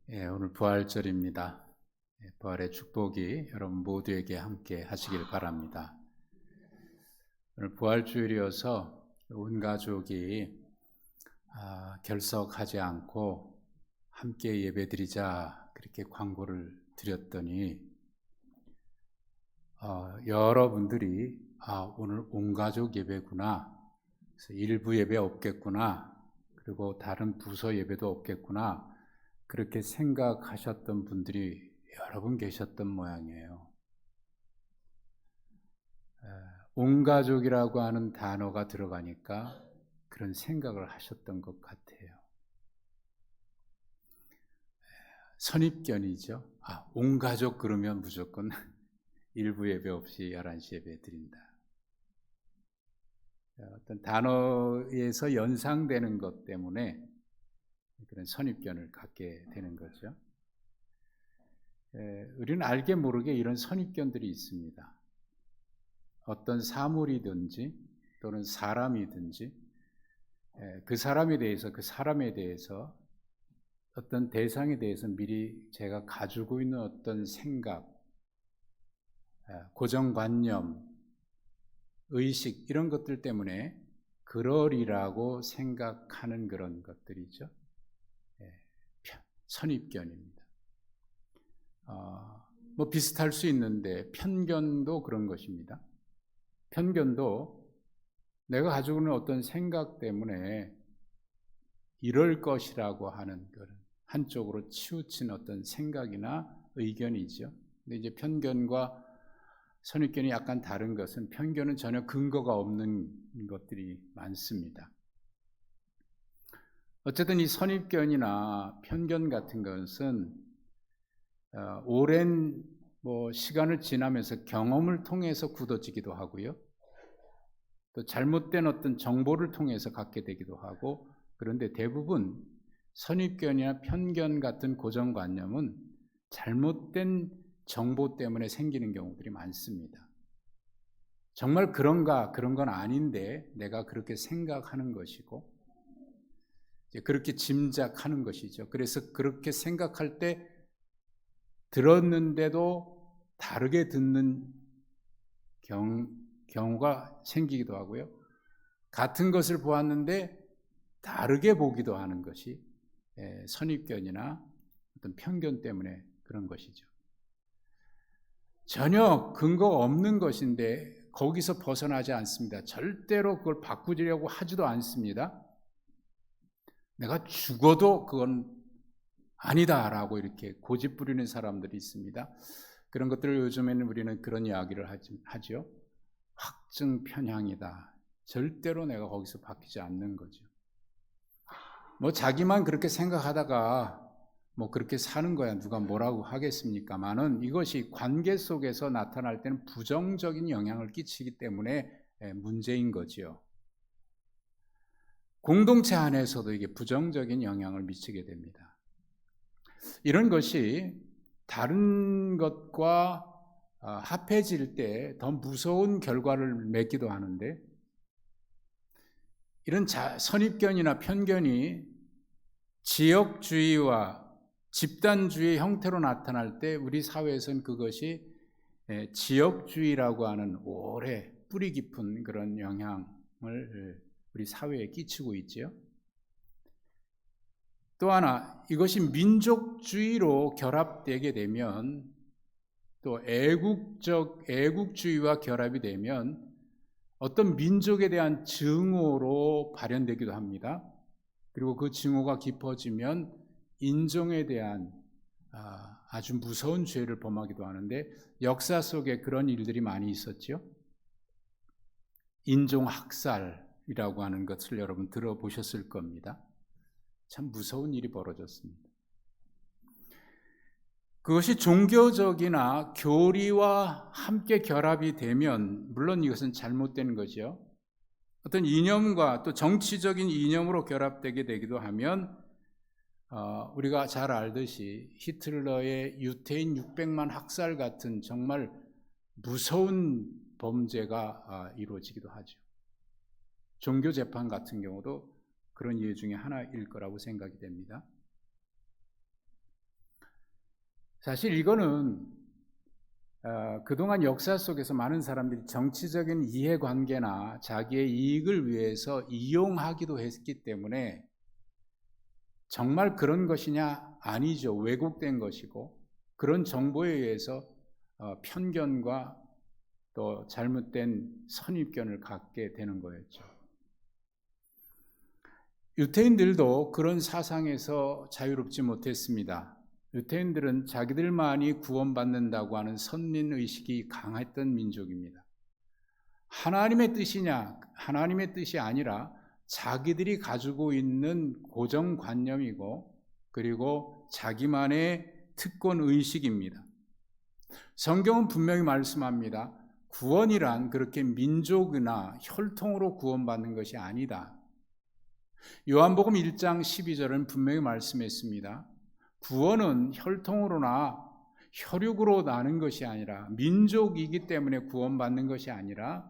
오늘 부활절입니다. 부활의 축복이 여러분 모두에게 함께 하시길 바랍니다. 오늘 부활주일이어서 온 가족이 결석하지 않고 함께 예배드리자 그렇게 광고를 드렸더니 여러분들이 오늘 온 가족 예배구나, 그래서 일부 예배 없겠구나, 그리고 다른 부서 예배도 없겠구나, 그렇게 생각하셨던 분들이 여러 분 계셨던 모양이에요. 온 가족이라고 하는 단어가 들어가니까 그런 생각을 하셨던 것 같아요. 선입견이죠. 온 가족 그러면 무조건 일부 예배 없이 11시 예배 드린다. 어떤 단어에서 연상되는 것 때문에 그런 선입견을 갖게 되는 거죠. 우리는 알게 모르게 이런 선입견들이 있습니다. 어떤 사물이든지 또는 사람이든지 그 사람에 대해서 어떤 대상에 대해서 미리 제가 가지고 있는 어떤 생각, 고정관념, 의식 이런 것들 때문에 그러리라고 생각하는 그런 것들이죠. 선입견입니다. 뭐 비슷할 수 있는데 편견도 그런 것입니다. 편견도 내가 가지고 있는 어떤 생각 때문에 이럴 것이라고 하는 그런 한쪽으로 치우친 어떤 생각이나 의견이죠. 근데 이제 편견과 선입견이 약간 다른 것은 편견은 전혀 근거가 없는 것들이 많습니다. 어쨌든 이 선입견이나 편견 같은 것은 오랜 시간을 지나면서 경험을 통해서 굳어지기도 하고요. 또 잘못된 어떤 정보를 통해서 갖게 되기도 하고, 그런데 대부분 선입견이나 편견 같은 고정관념은 잘못된 정보 때문에 생기는 경우들이 많습니다. 정말 그런가? 그런 건 아닌데 내가 그렇게 생각하는 것이고 그렇게 짐작하는 것이죠. 그래서 그렇게 생각할 때 들었는데도 다르게 듣는 경우가 생기기도 하고요. 같은 것을 보았는데 다르게 보기도 하는 것이 선입견이나 어떤 편견 때문에 그런 것이죠. 전혀 근거 없는 것인데 거기서 벗어나지 않습니다. 절대로 그걸 바꾸려고 하지도 않습니다. 내가 죽어도 그건 아니다라고 이렇게 고집 부리는 사람들이 있습니다. 그런 것들을 요즘에는 우리는 그런 이야기를 하죠. 확증 편향이다. 절대로 내가 거기서 바뀌지 않는 거죠. 자기만 그렇게 생각하다가 그렇게 사는 거야. 누가 뭐라고 하겠습니까만은 이것이 관계 속에서 나타날 때는 부정적인 영향을 끼치기 때문에 문제인 거지요. 공동체 안에서도 이게 부정적인 영향을 미치게 됩니다. 이런 것이 다른 것과 합해질 때 더 무서운 결과를 맺기도 하는데, 이런 선입견이나 편견이 지역주의와 집단주의 형태로 나타날 때 우리 사회에서는 그것이 지역주의라고 하는 오래 뿌리 깊은 그런 영향을 우리 사회에 끼치고 있지요. 또 하나, 이것이 민족주의로 결합되게 되면, 또 애국주의와 결합이 되면 어떤 민족에 대한 증오로 발현되기도 합니다. 그리고 그 증오가 깊어지면 인종에 대한 아주 무서운 죄를 범하기도 하는데, 역사 속에 그런 일들이 많이 있었죠. 인종학살이라고 하는 것을 여러분 들어보셨을 겁니다. 참 무서운 일이 벌어졌습니다. 그것이 종교적이나 교리와 함께 결합이 되면 물론 이것은 잘못된 거죠. 어떤 이념과 또 정치적인 이념으로 결합되게 되기도 하면 우리가 잘 알듯이 히틀러의 유태인 600만 학살 같은 정말 무서운 범죄가 이루어지기도 하죠. 종교 재판 같은 경우도 그런 예 중에 하나일 거라고 생각이 됩니다. 사실 이거는 그동안 역사 속에서 많은 사람들이 정치적인 이해관계나 자기의 이익을 위해서 이용하기도 했기 때문에 정말 그런 것이냐? 아니죠. 왜곡된 것이고 그런 정보에 의해서 편견과 또 잘못된 선입견을 갖게 되는 거였죠. 유태인들도 그런 사상에서 자유롭지 못했습니다. 유태인들은 자기들만이 구원받는다고 하는 선민의식이 강했던 민족입니다. 하나님의 뜻이냐? 하나님의 뜻이 아니라 자기들이 가지고 있는 고정관념이고 그리고 자기만의 특권의식입니다. 성경은 분명히 말씀합니다. 구원이란 그렇게 민족이나 혈통으로 구원받는 것이 아니다. 요한복음 1장 12절은 분명히 말씀했습니다. 구원은 혈통으로나 혈육으로 나는 것이 아니라 민족이기 때문에 구원받는 것이 아니라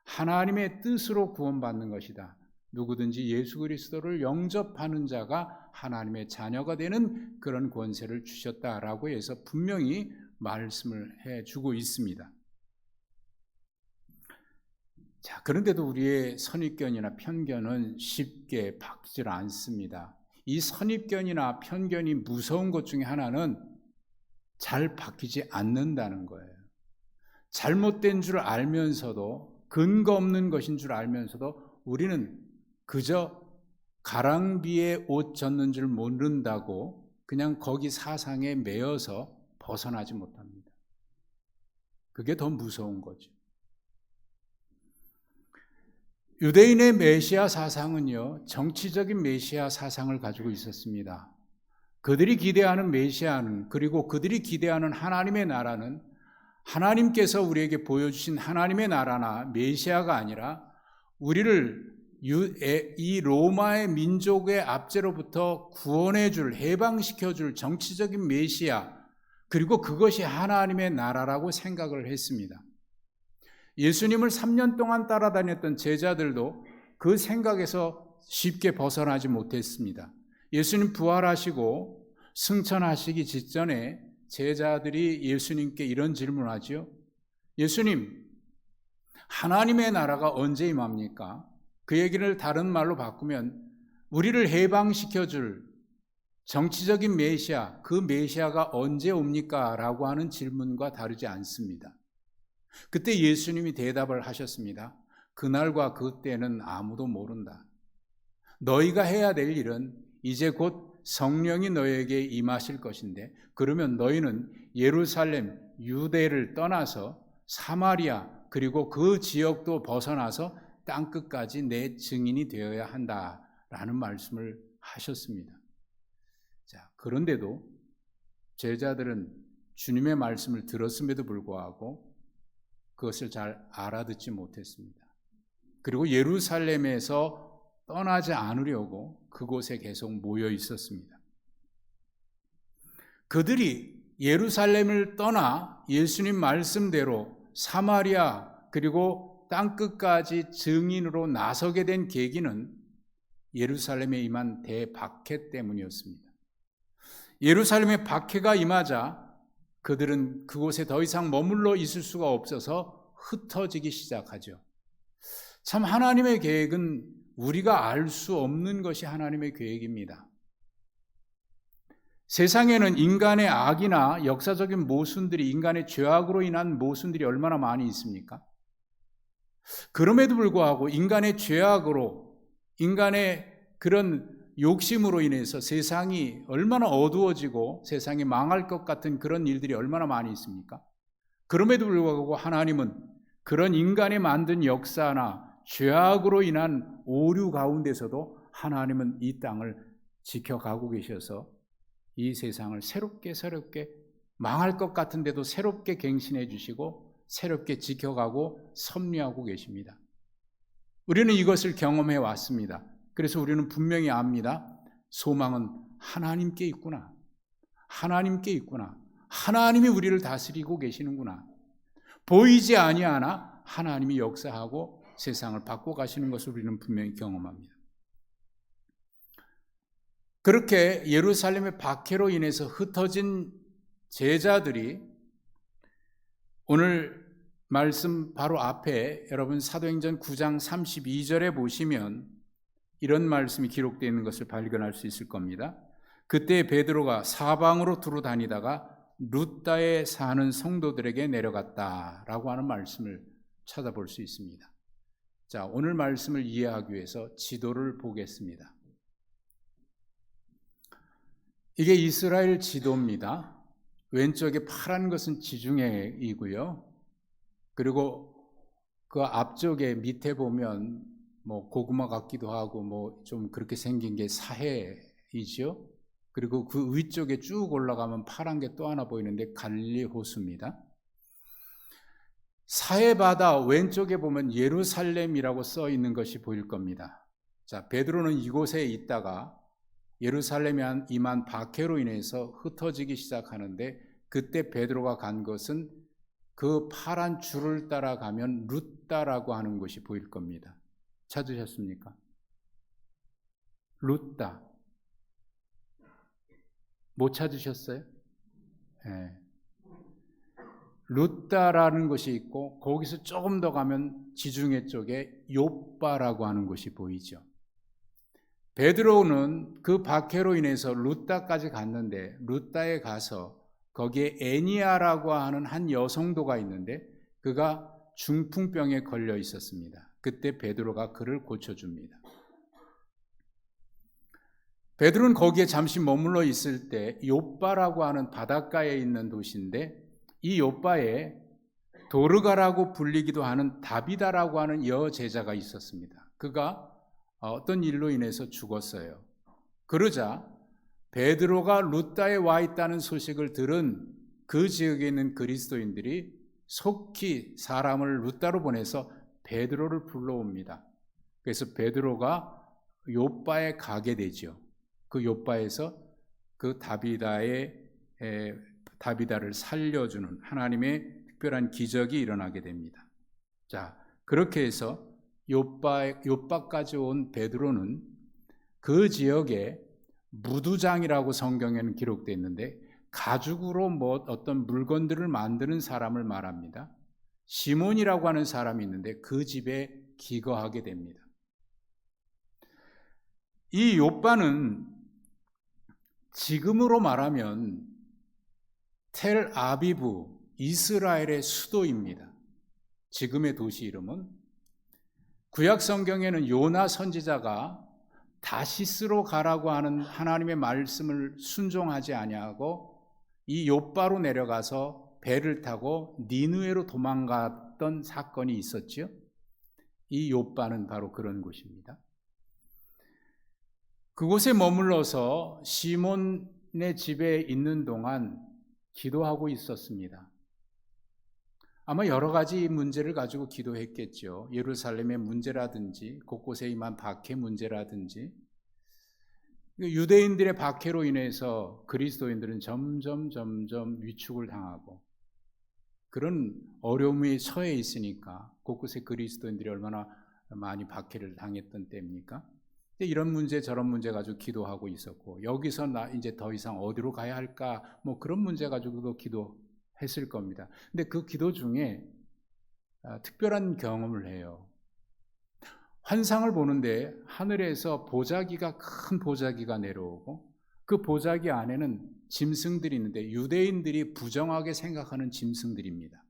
하나님의 뜻으로 구원받는 것이다. 누구든지 예수 그리스도를 영접하는 자가 하나님의 자녀가 되는 그런 권세를 주셨다라고 해서 분명히 말씀을 해주고 있습니다. 자, 그런데도 우리의 선입견이나 편견은 쉽게 바뀌질 않습니다. 이 선입견이나 편견이 무서운 것 중에 하나는 잘 바뀌지 않는다는 거예요. 잘못된 줄 알면서도 근거 없는 것인 줄 알면서도 우리는 그저 가랑비에 옷 젖는 줄 모른다고 그냥 거기 사상에 매여서 벗어나지 못합니다. 그게 더 무서운 거죠. 유대인의 메시아 사상은요, 정치적인 메시아 사상을 가지고 있었습니다. 그들이 기대하는 메시아는, 그리고 그들이 기대하는 하나님의 나라는 하나님께서 우리에게 보여주신 하나님의 나라나 메시아가 아니라 우리를 이 로마의 민족의 압제로부터 구원해줄, 해방시켜줄 정치적인 메시아, 그리고 그것이 하나님의 나라라고 생각을 했습니다. 예수님을 3년 동안 따라다녔던 제자들도 그 생각에서 쉽게 벗어나지 못했습니다. 예수님 부활하시고 승천하시기 직전에 제자들이 예수님께 이런 질문을 하죠. 예수님, 하나님의 나라가 언제 임합니까? 그 얘기를 다른 말로 바꾸면 우리를 해방시켜줄 정치적인 메시아, 그 메시아가 언제 옵니까? 라고 하는 질문과 다르지 않습니다. 그때 예수님이 대답을 하셨습니다. 그날과 그때는 아무도 모른다. 너희가 해야 될 일은 이제 곧 성령이 너희에게 임하실 것인데 그러면 너희는 예루살렘, 유대를 떠나서 사마리아 그리고 그 지역도 벗어나서 땅끝까지 내 증인이 되어야 한다라는 말씀을 하셨습니다. 자, 그런데도 제자들은 주님의 말씀을 들었음에도 불구하고 그것을 잘 알아듣지 못했습니다. 그리고 예루살렘에서 떠나지 않으려고 그곳에 계속 모여 있었습니다. 그들이 예루살렘을 떠나 예수님 말씀대로 사마리아 그리고 땅끝까지 증인으로 나서게 된 계기는 예루살렘에 임한 대박해 때문이었습니다. 예루살렘에 박해가 임하자 그들은 그곳에 더 이상 머물러 있을 수가 없어서 흩어지기 시작하죠. 참 하나님의 계획은 우리가 알 수 없는 것이 하나님의 계획입니다. 세상에는 인간의 악이나 역사적인 모순들이 인간의 죄악으로 인한 모순들이 얼마나 많이 있습니까? 그럼에도 불구하고 인간의 죄악으로 인간의 그런 욕심으로 인해서 세상이 얼마나 어두워지고 세상이 망할 것 같은 그런 일들이 얼마나 많이 있습니까? 그럼에도 불구하고 하나님은 그런 인간이 만든 역사나 죄악으로 인한 오류 가운데서도 하나님은 이 땅을 지켜가고 계셔서 이 세상을 새롭게 망할 것 같은데도 새롭게 갱신해 주시고 새롭게 지켜가고 섭리하고 계십니다. 우리는 이것을 경험해 왔습니다. 그래서 우리는 분명히 압니다. 소망은 하나님께 있구나. 하나님께 있구나. 하나님이 우리를 다스리고 계시는구나. 보이지 아니하나 하나님이 역사하고 세상을 바꿔가시는 것을 우리는 분명히 경험합니다. 그렇게 예루살렘의 박해로 인해서 흩어진 제자들이 오늘 말씀 바로 앞에 여러분 사도행전 9장 32절에 보시면 이런 말씀이 기록되어 있는 것을 발견할 수 있을 겁니다. 그때 베드로가 사방으로 두루 다니다가 루다에 사는 성도들에게 내려갔다라고 하는 말씀을 찾아볼 수 있습니다. 자, 오늘 말씀을 이해하기 위해서 지도를 보겠습니다. 이게 이스라엘 지도입니다. 왼쪽에 파란 것은 지중해이고요. 그리고 그 앞쪽에 밑에 보면 뭐 고구마 같기도 하고 뭐 좀 그렇게 생긴 게 사해이죠. 그리고 그 위쪽에 쭉 올라가면 파란 게 또 하나 보이는데 갈릴리 호수입니다. 사해 바다 왼쪽에 보면 예루살렘이라고 써 있는 것이 보일 겁니다. 자, 베드로는 이곳에 있다가 예루살렘에 임한 박해로 인해서 흩어지기 시작하는데 그때 베드로가 간 것은 그 파란 줄을 따라가면 루다라고 하는 곳이 보일 겁니다. 찾으셨습니까? 루다. 못 찾으셨어요? 네. 루다라는 곳이 있고 거기서 조금 더 가면 지중해 쪽에 욥바라고 하는 곳이 보이죠. 베드로는 그 박해로 인해서 루다까지 갔는데 루다에 가서 거기에 애니아라고 하는 한 여성도가 있는데 그가 중풍병에 걸려 있었습니다. 그때 베드로가 그를 고쳐줍니다. 베드로는 거기에 잠시 머물러 있을 때 욥바라고 하는 바닷가에 있는 도시인데 이 욥바에 도르가라고 불리기도 하는 다비다라고 하는 여제자가 있었습니다. 그가 어떤 일로 인해서 죽었어요. 그러자 베드로가 루다에 와 있다는 소식을 들은 그 지역에 있는 그리스도인들이 속히 사람을 루다로 보내서 베드로를 불러옵니다. 그래서 베드로가 욥바에 가게 되죠. 그 욥바에서 그 다비다를 살려주는 하나님의 특별한 기적이 일어나게 됩니다. 자, 그렇게 해서 욥바까지 온 베드로는 그 지역에 무두장이라고 성경에는 기록되어 있는데 가죽으로 어떤 물건들을 만드는 사람을 말합니다. 시몬이라고 하는 사람이 있는데 그 집에 기거하게 됩니다. 이 욥바는 지금으로 말하면 텔 아비브, 이스라엘의 수도입니다. 지금의 도시 이름은 구약 성경에는 요나 선지자가 다시스로 가라고 하는 하나님의 말씀을 순종하지 아니하고 이 욥바로 내려가서 배를 타고 니느웨로 도망갔던 사건이 있었죠. 이 욥바는 바로 그런 곳입니다. 그곳에 머물러서 시몬의 집에 있는 동안 기도하고 있었습니다. 아마 여러 가지 문제를 가지고 기도했겠죠. 예루살렘의 문제라든지 곳곳에 임한 박해 문제라든지 유대인들의 박해로 인해서 그리스도인들은 점점 위축을 당하고 그런 어려움에 처해 있으니까 곳곳에 그리스도인들이 얼마나 많이 박해를 당했던 때입니까? 이런 문제 저런 문제 가지고 기도하고 있었고 여기서 나 이제 더 이상 어디로 가야 할까 뭐 그런 문제 가지고도 기도했을 겁니다. 근데 그 기도 중에 특별한 경험을 해요. 환상을 보는데 하늘에서 큰 보자기가 내려오고 그 보자기 안에는 짐승들이 있는데 유대인들이 부정하게 생각하는 짐승들입니다.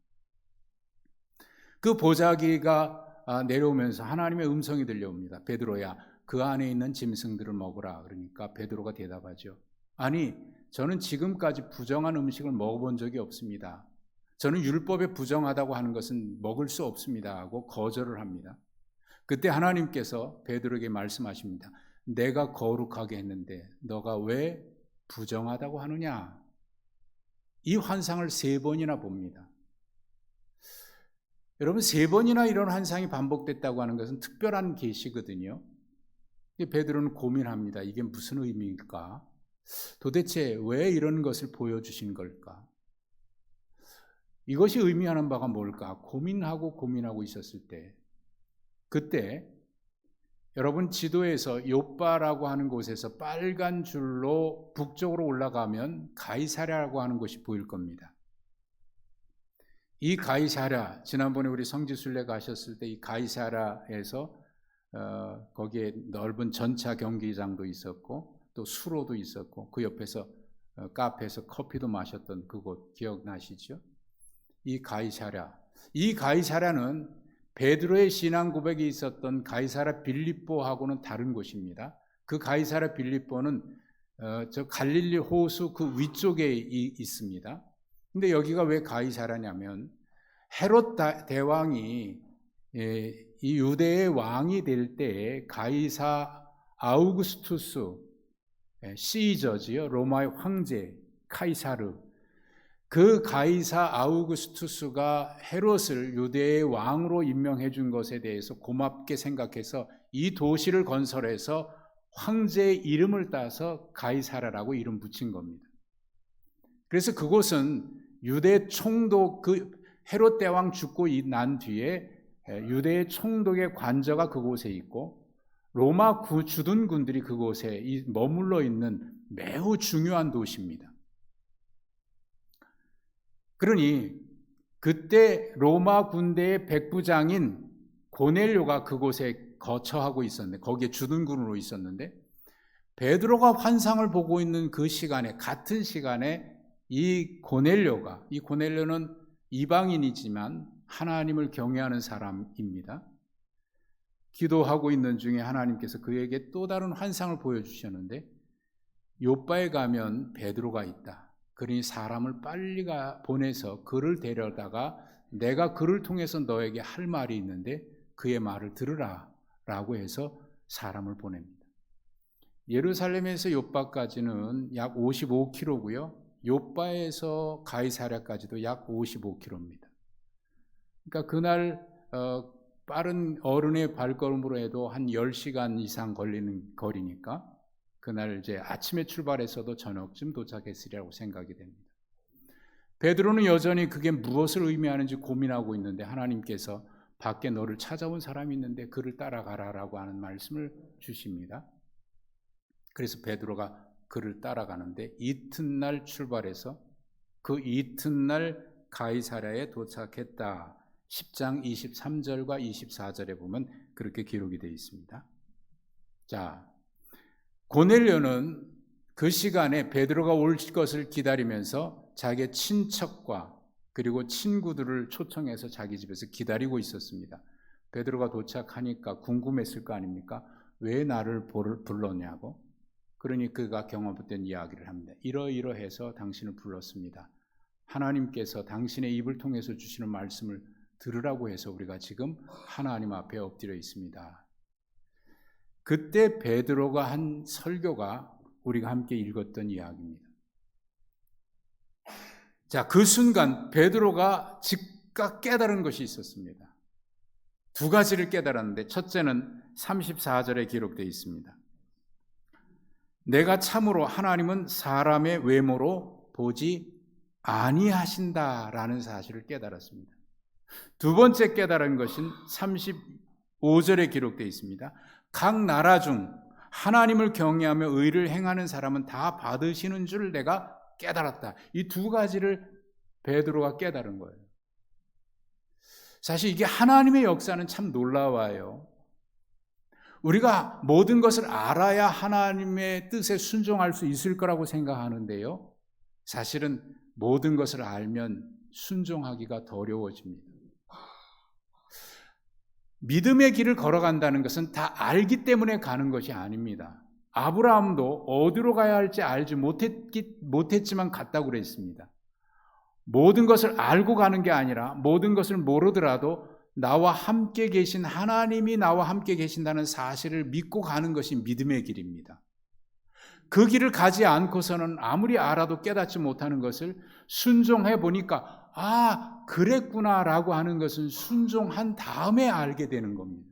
그 보자기가 내려오면서 하나님의 음성이 들려옵니다. 베드로야, 그 안에 있는 짐승들을 먹으라. 그러니까 베드로가 대답하죠. 아니, 저는 지금까지 부정한 음식을 먹어본 적이 없습니다. 저는 율법에 부정하다고 하는 것은 먹을 수 없습니다 하고 거절을 합니다. 그때 하나님께서 베드로에게 말씀하십니다. 내가 거룩하게 했는데 너가 왜 부정하다고 하느냐? 이 환상을 3번이나 봅니다. 여러분 3번이나 이런 환상이 반복됐다고 하는 것은 특별한 계시거든요. 베드로는 고민합니다. 이게 무슨 의미일까? 도대체 왜 이런 것을 보여주신 걸까? 이것이 의미하는 바가 뭘까? 고민하고 있었을 때 그때 여러분 지도에서 욥바라고 하는 곳에서 빨간 줄로 북쪽으로 올라가면 가이사랴라고 하는 곳이 보일 겁니다. 이 가이사랴, 지난번에 우리 성지순례 가셨을 때 이 가이사랴에서 거기에 넓은 전차 경기장도 있었고 또 수로도 있었고 그 옆에서 카페에서 커피도 마셨던 그곳 기억나시죠? 이 가이사랴는 베드로의 신앙 고백이 있었던 가이사랴 빌립보하고는 다른 곳입니다. 그 가이사랴 빌립보는 저 갈릴리 호수 그 위쪽에 있습니다. 근데 여기가 왜 가이사랴냐면 헤롯 대왕이 이 유대의 왕이 될 때에 가이사 아우구스투스 시저지요, 로마의 황제 카이사르, 그 가이사 아우구스투스가 헤롯을 유대의 왕으로 임명해 준 것에 대해서 고맙게 생각해서 이 도시를 건설해서 황제의 이름을 따서 가이사라라고 이름 붙인 겁니다. 그래서 그곳은 유대 총독, 그 헤롯 대왕 죽고 난 뒤에 유대의 총독의 관저가 그곳에 있고 로마 주둔 군들이 그곳에 머물러 있는 매우 중요한 도시입니다. 그러니 그때 로마 군대의 백부장인 고넬료가 그곳에 거처하고 있었는데, 거기에 주둔군으로 있었는데, 베드로가 환상을 보고 있는 그 시간에, 같은 시간에 이 고넬료는 이방인이지만 하나님을 경외하는 사람입니다. 기도하고 있는 중에 하나님께서 그에게 또 다른 환상을 보여주셨는데, 욥바에 가면 베드로가 있다. 그러니 사람을 빨리 보내서 그를 데려다가 내가 그를 통해서 너에게 할 말이 있는데 그의 말을 들으라 라고 해서 사람을 보냅니다. 예루살렘에서 욥바까지는 약 55km고요. 욥바에서 가이사랴까지도 약 55km입니다. 그러니까 그날 빠른 어른의 발걸음으로 해도 한 10시간 이상 걸리는 거리니까 그날 이제 아침에 출발해서도 저녁쯤 도착했으리라고 생각이 됩니다. 베드로는 여전히 그게 무엇을 의미하는지 고민하고 있는데 하나님께서 밖에 너를 찾아온 사람이 있는데 그를 따라가라라고 하는 말씀을 주십니다. 그래서 베드로가 그를 따라가는데 이튿날 출발해서 그 이튿날 가이사랴에 도착했다. 10장 23절과 24절에 보면 그렇게 기록이 되어 있습니다. 자, 고넬료는 그 시간에 베드로가 올 것을 기다리면서 자기의 친척과 그리고 친구들을 초청해서 자기 집에서 기다리고 있었습니다. 베드로가 도착하니까 궁금했을 거 아닙니까? 왜 나를 불렀냐고. 그러니 그가 경험했던 이야기를 합니다. 이러이러해서 당신을 불렀습니다. 하나님께서 당신의 입을 통해서 주시는 말씀을 들으라고 해서 우리가 지금 하나님 앞에 엎드려 있습니다. 그때 베드로가 한 설교가 우리가 함께 읽었던 이야기입니다. 자, 그 순간 베드로가 즉각 깨달은 것이 있었습니다. 두 가지를 깨달았는데 첫째는 34절에 기록되어 있습니다. 내가 참으로 하나님은 사람의 외모로 보지 아니하신다라는 사실을 깨달았습니다. 두 번째 깨달은 것은 35절에 기록되어 있습니다. 각 나라 중 하나님을 경외하며 의를 행하는 사람은 다 받으시는 줄 내가 깨달았다. 이 두 가지를 베드로가 깨달은 거예요. 사실 이게 하나님의 역사는 참 놀라워요. 우리가 모든 것을 알아야 하나님의 뜻에 순종할 수 있을 거라고 생각하는데요. 사실은 모든 것을 알면 순종하기가 더 어려워집니다. 믿음의 길을 걸어간다는 것은 다 알기 때문에 가는 것이 아닙니다. 아브라함도 어디로 가야 할지 알지 못했지만 갔다고 그랬습니다. 모든 것을 알고 가는 게 아니라 모든 것을 모르더라도 나와 함께 계신 하나님이 나와 함께 계신다는 사실을 믿고 가는 것이 믿음의 길입니다. 그 길을 가지 않고서는 아무리 알아도 깨닫지 못하는 것을 순종해 보니까 그랬구나라고 하는 것은 순종한 다음에 알게 되는 겁니다.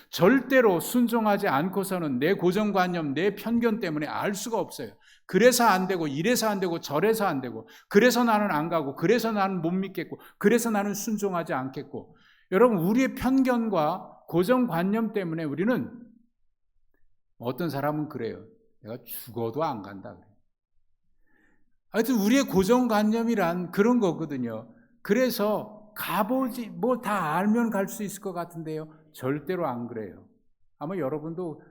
절대로 순종하지 않고서는 내 고정관념, 내 편견 때문에 알 수가 없어요. 그래서 안 되고 이래서 안 되고 저래서 안 되고 그래서 나는 안 가고 그래서 나는 못 믿겠고 그래서 나는 순종하지 않겠고. 여러분, 우리의 편견과 고정관념 때문에 우리는 어떤 사람은 그래요. 내가 죽어도 안 간다 그래요. 하여튼 우리의 고정관념이란 그런 거거든요. 그래서 가보지 뭐 다 알면 갈 수 있을 것 같은데요. 절대로 안 그래요. 아마 여러분도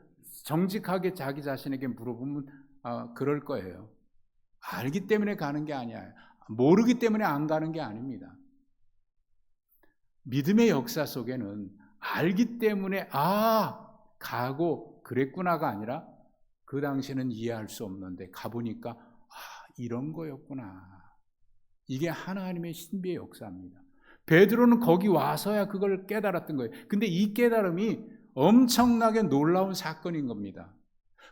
정직하게 자기 자신에게 물어보면 그럴 거예요. 알기 때문에 가는 게 아니야. 모르기 때문에 안 가는 게 아닙니다. 믿음의 역사 속에는 알기 때문에 가고 그랬구나가 아니라 그 당시에는 이해할 수 없는데 가보니까 이런 거였구나. 이게 하나님의 신비의 역사입니다. 베드로는 거기 와서야 그걸 깨달았던 거예요. 근데 이 깨달음이 엄청나게 놀라운 사건인 겁니다.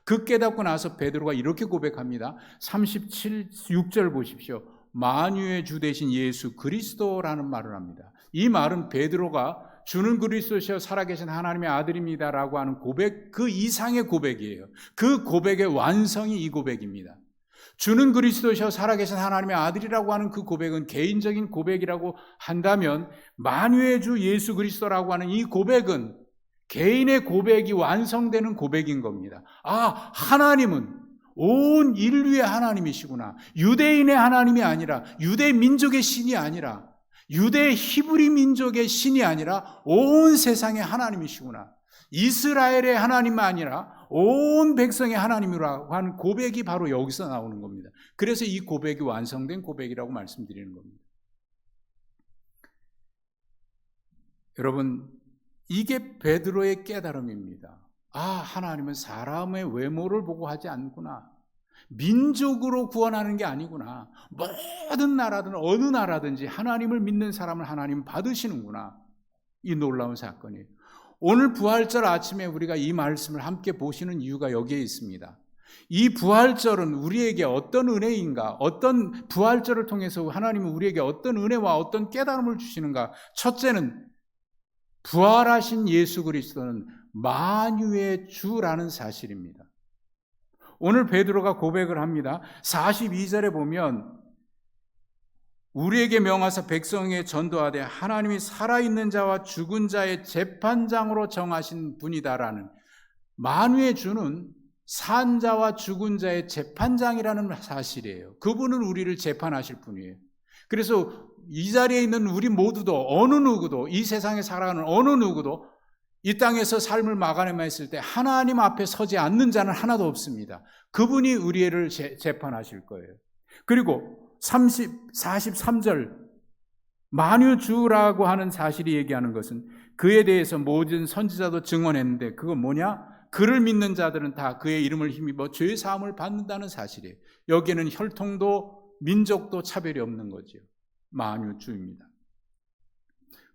그 깨닫고 나서 베드로가 이렇게 고백합니다. 37-6절 보십시오. 만유의 주 되신 예수 그리스도라는 말을 합니다. 이 말은 베드로가 주는 그리스도시여 살아계신 하나님의 아들입니다라고 하는 고백, 그 이상의 고백이에요. 그 고백의 완성이 이 고백입니다. 주는 그리스도시여 살아계신 하나님의 아들이라고 하는 그 고백은 개인적인 고백이라고 한다면, 만유의 주 예수 그리스도라고 하는 이 고백은 개인의 고백이 완성되는 고백인 겁니다. 하나님은 온 인류의 하나님이시구나. 유대인의 하나님이 아니라, 유대 민족의 신이 아니라, 유대 히브리 민족의 신이 아니라 온 세상의 하나님이시구나. 이스라엘의 하나님이 아니라 온 백성의 하나님이라고 하는 고백이 바로 여기서 나오는 겁니다. 그래서 이 고백이 완성된 고백이라고 말씀드리는 겁니다. 여러분, 이게 베드로의 깨달음입니다. 하나님은 사람의 외모를 보고 하지 않구나. 민족으로 구원하는 게 아니구나. 모든 나라든 어느 나라든지 하나님을 믿는 사람을 하나님 받으시는구나. 이 놀라운 사건이에요. 오늘 부활절 아침에 우리가 이 말씀을 함께 보시는 이유가 여기에 있습니다. 이 부활절은 우리에게 어떤 은혜인가, 어떤 부활절을 통해서 하나님은 우리에게 어떤 은혜와 어떤 깨달음을 주시는가. 첫째는 부활하신 예수 그리스도는 만유의 주라는 사실입니다. 오늘 베드로가 고백을 합니다. 42절에 보면 우리에게 명하사 백성에게 전도하되 하나님이 살아있는 자와 죽은 자의 재판장으로 정하신 분이다라는, 만유의 주는 산 자와 죽은 자의 재판장이라는 사실이에요. 그분은 우리를 재판하실 분이에요. 그래서 이 자리에 있는 우리 모두도, 어느 누구도, 이 세상에 살아가는 어느 누구도 이 땅에서 삶을 마감했을 때 하나님 앞에 서지 않는 자는 하나도 없습니다. 그분이 우리를 재판하실 거예요. 그리고 43절 만유주라고 하는 사실이 얘기하는 것은 그에 대해서 모든 선지자도 증언했는데, 그건 뭐냐? 그를 믿는 자들은 다 그의 이름을 힘입어 죄 사함을 받는다는 사실이에요. 여기에는 혈통도 민족도 차별이 없는 거죠. 만유주입니다.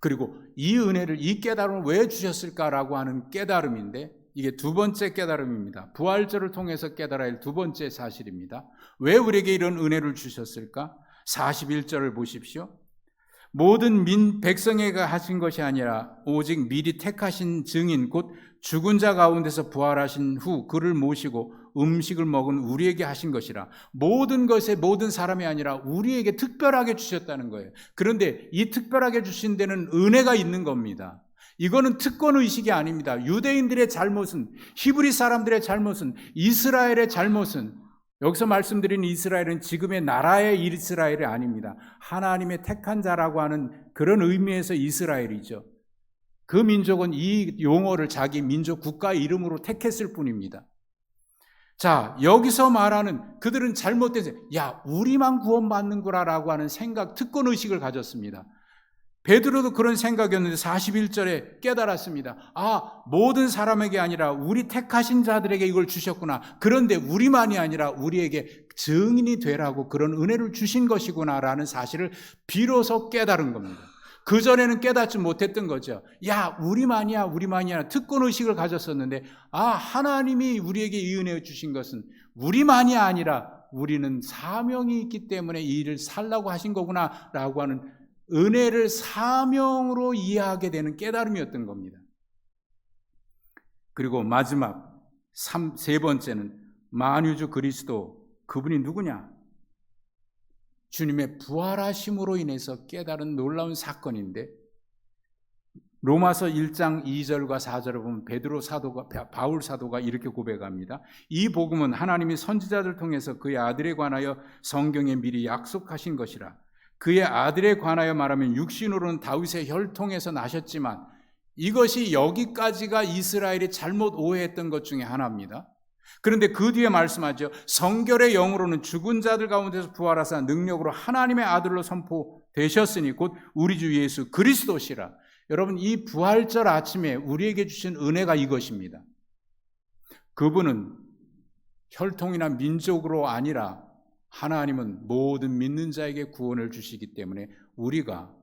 그리고 이 은혜를, 이 깨달음을 왜 주셨을까라고 하는 깨달음인데, 이게 두 번째 깨달음입니다. 부활절을 통해서 깨달아야 할 두 번째 사실입니다. 왜 우리에게 이런 은혜를 주셨을까? 41절을 보십시오. 모든 백성에게 하신 것이 아니라 오직 미리 택하신 증인 곧 죽은 자 가운데서 부활하신 후 그를 모시고 음식을 먹은 우리에게 하신 것이라. 모든 것에 모든 사람이 아니라 우리에게 특별하게 주셨다는 거예요. 그런데 이 특별하게 주신 데는 은혜가 있는 겁니다. 이거는 특권의식이 아닙니다. 유대인들의 잘못은, 히브리 사람들의 잘못은, 이스라엘의 잘못은, 여기서 말씀드린 이스라엘은 지금의 나라의 이스라엘이 아닙니다. 하나님의 택한 자라고 하는 그런 의미에서 이스라엘이죠. 그 민족은 이 용어를 자기 민족 국가의 이름으로 택했을 뿐입니다. 자, 여기서 말하는 그들은 잘못된, 우리만 구원받는구나라고 하는 생각, 특권의식을 가졌습니다. 베드로도 그런 생각이었는데 41절에 깨달았습니다. 모든 사람에게 아니라 우리 택하신 자들에게 이걸 주셨구나. 그런데 우리만이 아니라 우리에게 증인이 되라고 그런 은혜를 주신 것이구나라는 사실을 비로소 깨달은 겁니다. 그전에는 깨닫지 못했던 거죠. 우리만이야 특권의식을 가졌었는데, 하나님이 우리에게 이 은혜를 주신 것은 우리만이 아니라 우리는 사명이 있기 때문에 이 일을 살라고 하신 거구나라고 하는 은혜를 사명으로 이해하게 되는 깨달음이었던 겁니다. 그리고 마지막 세 번째는 만유주 그리스도, 그분이 누구냐? 주님의 부활하심으로 인해서 깨달은 놀라운 사건인데, 로마서 1장 2절과 4절을 보면 바울 사도가 이렇게 고백합니다. 이 복음은 하나님이 선지자들 통해서 그의 아들에 관하여 성경에 미리 약속하신 것이라. 그의 아들에 관하여 말하면 육신으로는 다윗의 혈통에서 나셨지만 이것이 여기까지가 이스라엘이 잘못 오해했던 것 중에 하나입니다. 그런데 그 뒤에 말씀하죠. 성결의 영으로는 죽은 자들 가운데서 부활하사 능력으로 하나님의 아들로 선포되셨으니 곧 우리 주 예수 그리스도시라. 여러분, 이 부활절 아침에 우리에게 주신 은혜가 이것입니다. 그분은 혈통이나 민족으로 아니라 하나님은 모든 믿는 자에게 구원을 주시기 때문에 우리가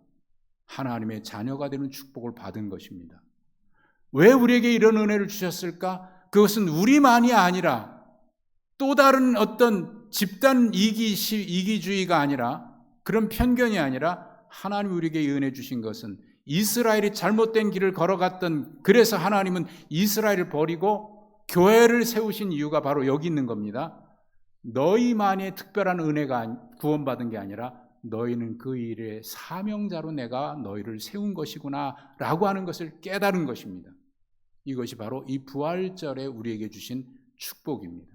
하나님의 자녀가 되는 축복을 받은 것입니다. 왜 우리에게 이런 은혜를 주셨을까? 그것은 우리만이 아니라 또 다른 어떤 집단 이기주의가 아니라 그런 편견이 아니라 하나님이 우리에게 은혜 주신 것은 이스라엘이 잘못된 길을 걸어갔던, 그래서 하나님은 이스라엘을 버리고 교회를 세우신 이유가 바로 여기 있는 겁니다. 너희만의 특별한 은혜가 구원받은 게 아니라 너희는 그 일의 사명자로 내가 너희를 세운 것이구나 라고 하는 것을 깨달은 것입니다. 이것이 바로 이 부활절에 우리에게 주신 축복입니다.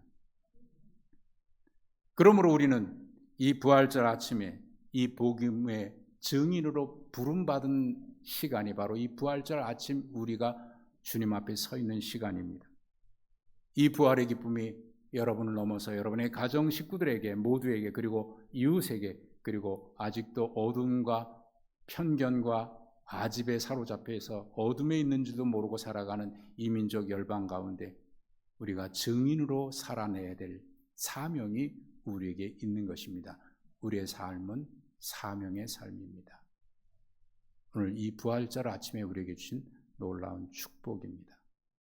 그러므로 우리는 이 부활절 아침에 이 복음의 증인으로 부름받은 시간이 바로 이 부활절 아침 우리가 주님 앞에 서 있는 시간입니다. 이 부활의 기쁨이 여러분을 넘어서 여러분의 가정 식구들에게 모두에게 그리고 이웃에게 그리고 아직도 어둠과 편견과 아집에 사로잡혀서 어둠에 있는지도 모르고 살아가는 이민족 열방 가운데 우리가 증인으로 살아내야 될 사명이 우리에게 있는 것입니다. 우리의 삶은 사명의 삶입니다. 오늘 이 부활절 아침에 우리에게 주신 놀라운 축복입니다.